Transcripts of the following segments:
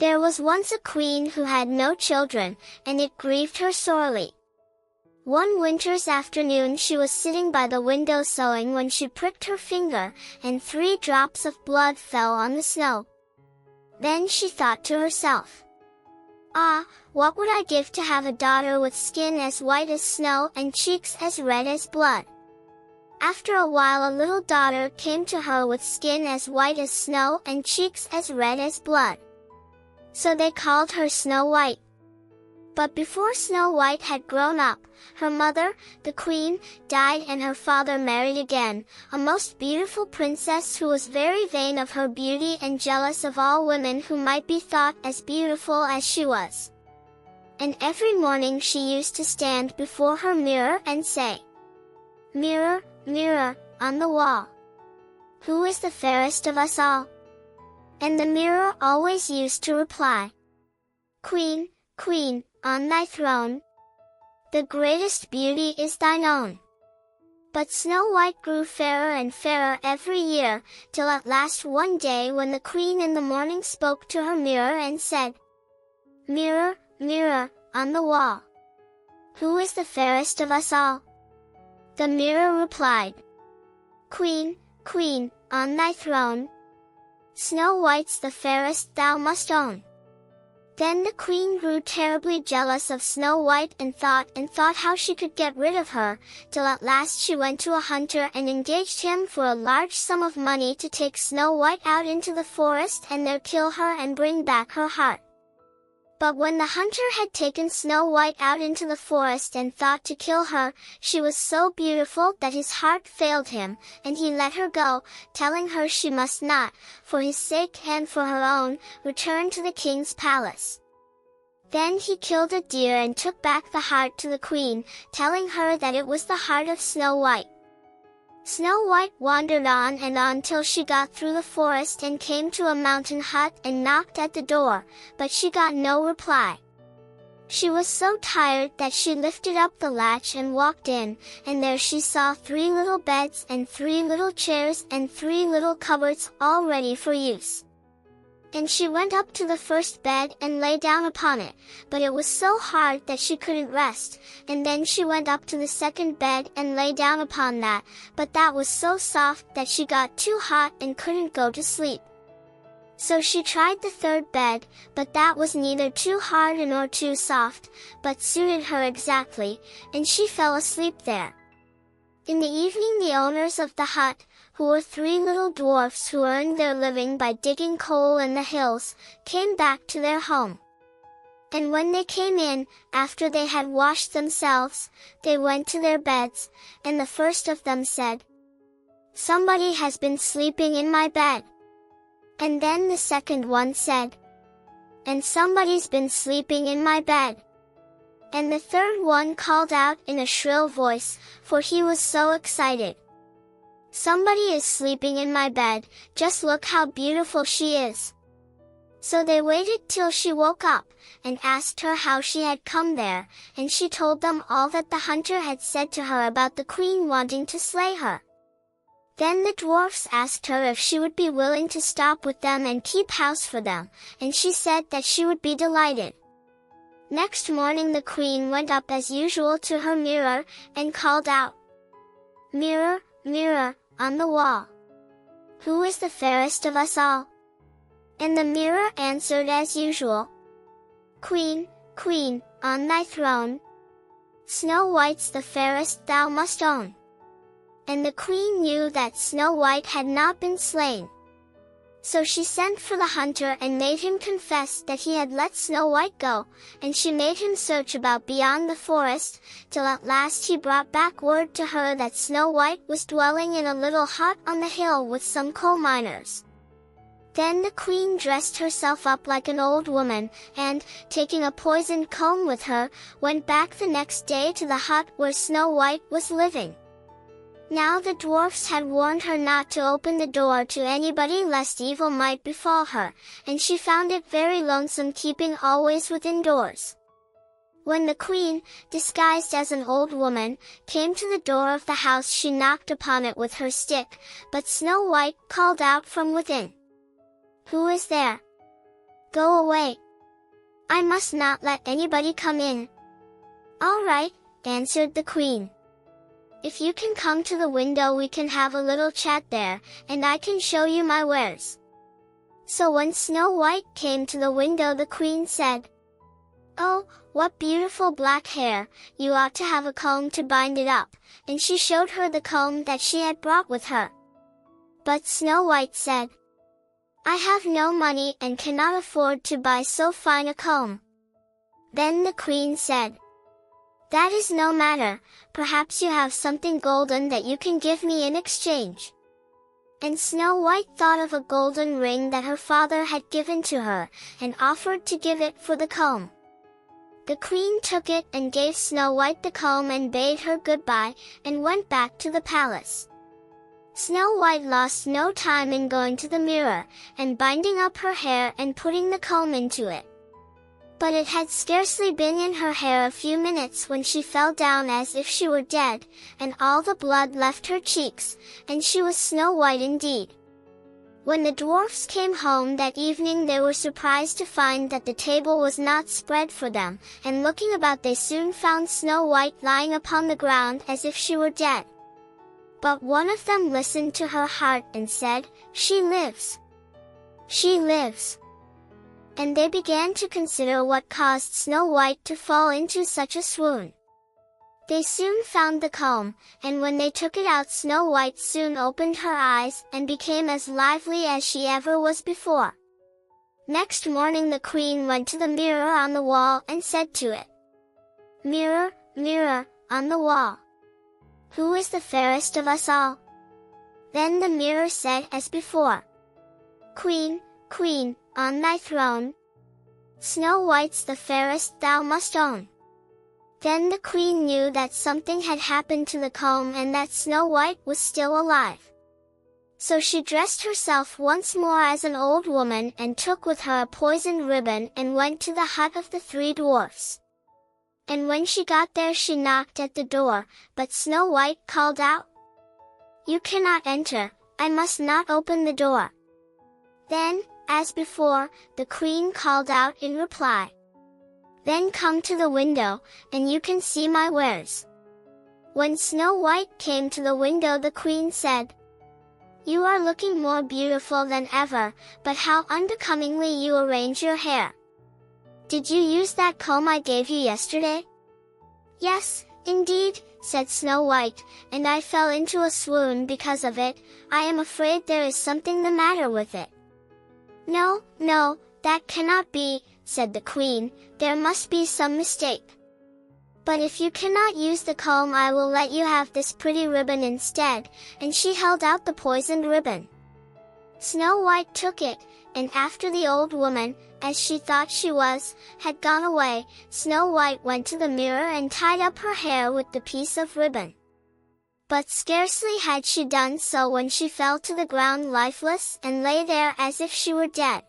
There was once a queen who had no children, and it grieved her sorely. One winter's afternoon she was sitting by the window sewing when she pricked her finger, and 3 drops of blood fell on the snow. Then she thought to herself, "Ah, what would I give to have a daughter with skin as white as snow and cheeks as red as blood?" After a while a little daughter came to her with skin as white as snow and cheeks as red as blood. So they called her Snow White. But before Snow White had grown up, her mother, the queen, died and her father married again, a most beautiful princess who was very vain of her beauty and jealous of all women who might be thought as beautiful as she was. And every morning she used to stand before her mirror and say, "Mirror, mirror, on the wall, who is the fairest of us all?" And the mirror always used to reply, "Queen, queen, on thy throne, the greatest beauty is thine own." But Snow White grew fairer and fairer every year, till at last one day when the queen in the morning spoke to her mirror and said, "Mirror, mirror, on the wall, who is the fairest of us all?" The mirror replied, "Queen, queen, on thy throne, Snow White's the fairest thou must own." Then the queen grew terribly jealous of Snow White and thought how she could get rid of her, till at last she went to a hunter and engaged him for a large sum of money to take Snow White out into the forest and there kill her and bring back her heart. But when the hunter had taken Snow White out into the forest and thought to kill her, she was so beautiful that his heart failed him, and he let her go, telling her she must not, for his sake and for her own, return to the king's palace. Then he killed a deer and took back the heart to the queen, telling her that it was the heart of Snow White. Snow White wandered on and on till she got through the forest and came to a mountain hut and knocked at the door, but she got no reply. She was so tired that she lifted up the latch and walked in, and there she saw 3 little beds and 3 little chairs and 3 little cupboards all ready for use. And she went up to the first bed and lay down upon it, but it was so hard that she couldn't rest, and then she went up to the second bed and lay down upon that, but that was so soft that she got too hot and couldn't go to sleep. So she tried the third bed, but that was neither too hard nor too soft, but suited her exactly, and she fell asleep there. In the evening the owners of the hut, who were 3 little dwarfs who earned their living by digging coal in the hills, came back to their home. And when they came in, after they had washed themselves, they went to their beds, and the first of them said, "Somebody has been sleeping in my bed." And then the second one said, "And somebody's been sleeping in my bed." And the third one called out in a shrill voice, for he was so excited, "Somebody is sleeping in my bed, just look how beautiful she is." So they waited till she woke up, and asked her how she had come there, and she told them all that the hunter had said to her about the queen wanting to slay her. Then the dwarfs asked her if she would be willing to stop with them and keep house for them, and she said that she would be delighted. Next morning the queen went up as usual to her mirror, and called out, "Mirror, mirror, on the wall, who is the fairest of us all?" And the mirror answered as usual, "Queen, queen, on thy throne, Snow White's the fairest thou must own." And the queen knew that Snow White had not been slain. So she sent for the hunter and made him confess that he had let Snow White go, and she made him search about beyond the forest, till at last he brought back word to her that Snow White was dwelling in a little hut on the hill with some coal miners. Then the queen dressed herself up like an old woman, and, taking a poisoned comb with her, went back the next day to the hut where Snow White was living. Now the dwarfs had warned her not to open the door to anybody lest evil might befall her, and she found it very lonesome keeping always within doors. When the queen, disguised as an old woman, came to the door of the house she knocked upon it with her stick, but Snow White called out from within, "Who is there?" Go away. I must not let anybody come in." "All right," answered the queen. "If you can come to the window we can have a little chat there, and I can show you my wares." So when Snow White came to the window the queen said, "Oh, what beautiful black hair, you ought to have a comb to bind it up," and she showed her the comb that she had brought with her. But Snow White said, "I have no money and cannot afford to buy so fine a comb." Then the queen said, "That is no matter, perhaps you have something golden that you can give me in exchange." And Snow White thought of a golden ring that her father had given to her, and offered to give it for the comb. The queen took it and gave Snow White the comb and bade her goodbye, and went back to the palace. Snow White lost no time in going to the mirror, and binding up her hair and putting the comb into it. But it had scarcely been in her hair a few minutes when she fell down as if she were dead, and all the blood left her cheeks, and she was Snow White indeed. When the dwarfs came home that evening they were surprised to find that the table was not spread for them, and looking about they soon found Snow White lying upon the ground as if she were dead. But one of them listened to her heart and said, "She lives! She lives!" And they began to consider what caused Snow White to fall into such a swoon. They soon found the comb, and when they took it out Snow White soon opened her eyes and became as lively as she ever was before. Next morning the queen went to the mirror on the wall and said to it, "Mirror, mirror, on the wall, who is the fairest of us all?" Then the mirror said as before, "Queen, queen, on thy throne, Snow White's the fairest thou must own." Then the queen knew that something had happened to the comb and that Snow White was still alive. So she dressed herself once more as an old woman and took with her a poisoned ribbon and went to the hut of the three dwarfs. And when she got there she knocked at the door, but Snow White called out, "You cannot enter, I must not open the door." Then, as before, the queen called out in reply, "Then come to the window, and you can see my wares." When Snow White came to the window the queen said, "You are looking more beautiful than ever, but how unbecomingly you arrange your hair. Did you use that comb I gave you yesterday?" "Yes, indeed," said Snow White, "and I fell into a swoon because of it. I am afraid there is something the matter with it." "No, no, that cannot be," said the queen, "there must be some mistake. But if you cannot use the comb I will let you have this pretty ribbon instead," and she held out the poisoned ribbon. Snow White took it, and after the old woman, as she thought she was, had gone away, Snow White went to the mirror and tied up her hair with the piece of ribbon. But scarcely had she done so when she fell to the ground lifeless and lay there as if she were dead.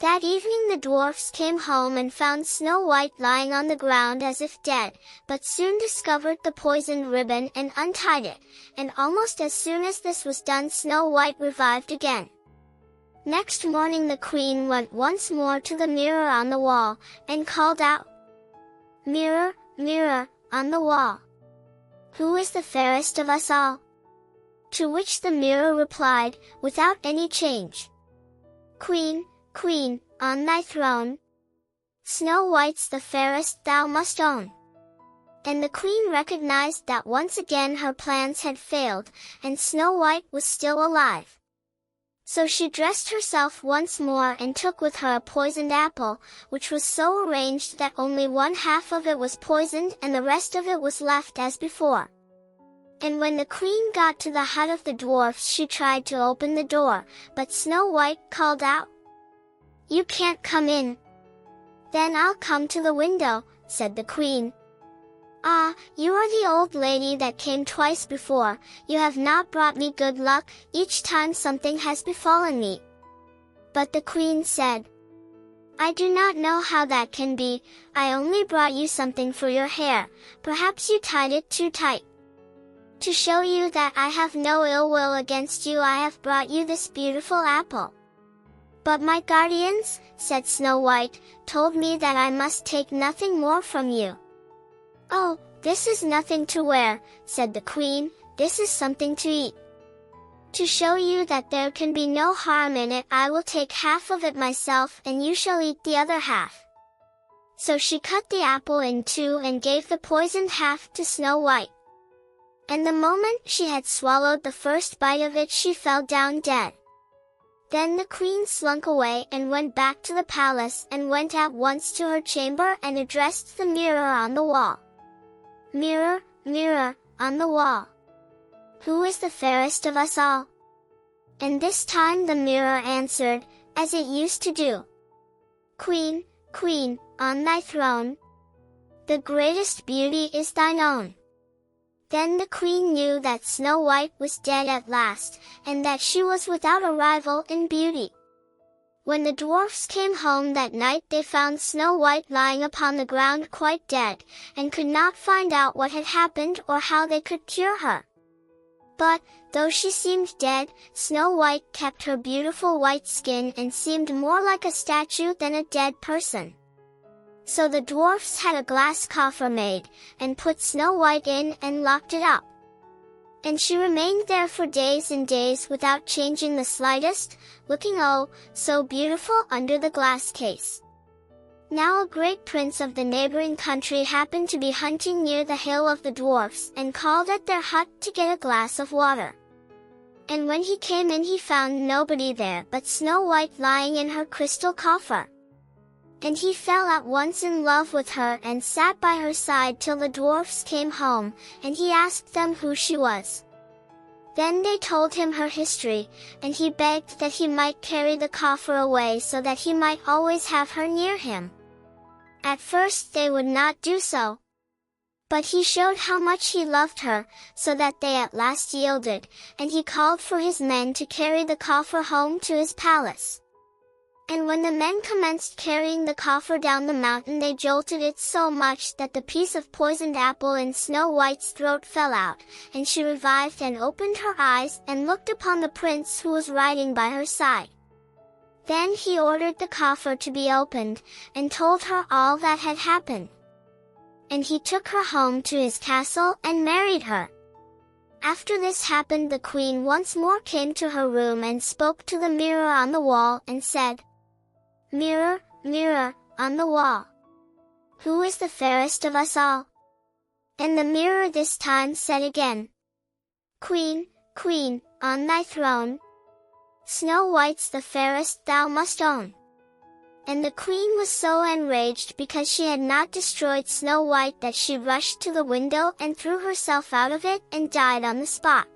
That evening the dwarfs came home and found Snow White lying on the ground as if dead, but soon discovered the poisoned ribbon and untied it, and almost as soon as this was done Snow White revived again. Next morning the queen went once more to the mirror on the wall, and called out, "Mirror, mirror, on the wall, who is the fairest of us all?" To which the mirror replied, without any change, "Queen, queen, on thy throne, Snow White's the fairest thou must own." And the queen recognized that once again her plans had failed, and Snow White was still alive. So she dressed herself once more and took with her a poisoned apple, which was so arranged that only one half of it was poisoned and the rest of it was left as before. And when the queen got to the hut of the dwarfs she tried to open the door, but Snow White called out, "You can't come in." "Then I'll come to the window," said the queen. "Ah, you are the old lady that came twice before, you have not brought me good luck, each time something has befallen me." But the queen said, "I do not know how that can be, I only brought you something for your hair, perhaps you tied it too tight. To show you that I have no ill will against you I have brought you this beautiful apple. "But my guardians," said Snow White, "told me that I must take nothing more from you." "Oh, this is nothing to wear," said the queen, "this is something to eat. To show you that there can be no harm in it, I will take half of it myself and you shall eat the other half." So she cut the apple in two and gave the poisoned half to Snow White. And the moment she had swallowed the first bite of it, she fell down dead. Then the queen slunk away and went back to the palace and went at once to her chamber and addressed the mirror on the wall. "Mirror, mirror, on the wall, who is the fairest of us all?" And this time the mirror answered, as it used to do, "Queen, queen, on thy throne, the greatest beauty is thine own." Then the queen knew that Snow White was dead at last, and that she was without a rival in beauty. When the dwarfs came home that night, they found Snow White lying upon the ground quite dead, and could not find out what had happened or how they could cure her. But, though she seemed dead, Snow White kept her beautiful white skin and seemed more like a statue than a dead person. So the dwarfs had a glass coffer made, and put Snow White in and locked it up. And she remained there for days and days without changing the slightest, looking oh, so beautiful under the glass case. Now a great prince of the neighboring country happened to be hunting near the hill of the dwarfs and called at their hut to get a glass of water. And when he came in, he found nobody there but Snow White lying in her crystal coffer. And he fell at once in love with her and sat by her side till the dwarfs came home, and he asked them who she was. Then they told him her history, and he begged that he might carry the coffer away so that he might always have her near him. At first they would not do so, but he showed how much he loved her, so that they at last yielded, and he called for his men to carry the coffer home to his palace. And when the men commenced carrying the coffer down the mountain, they jolted it so much that the piece of poisoned apple in Snow White's throat fell out, and she revived and opened her eyes and looked upon the prince who was riding by her side. Then he ordered the coffer to be opened, and told her all that had happened. And he took her home to his castle and married her. After this happened, the queen once more came to her room and spoke to the mirror on the wall and said, "Mirror, mirror, on the wall, who is the fairest of us all?" And the mirror this time said again, "Queen, queen, on thy throne, Snow White's the fairest thou must own." And the queen was so enraged because she had not destroyed Snow White that she rushed to the window and threw herself out of it and died on the spot.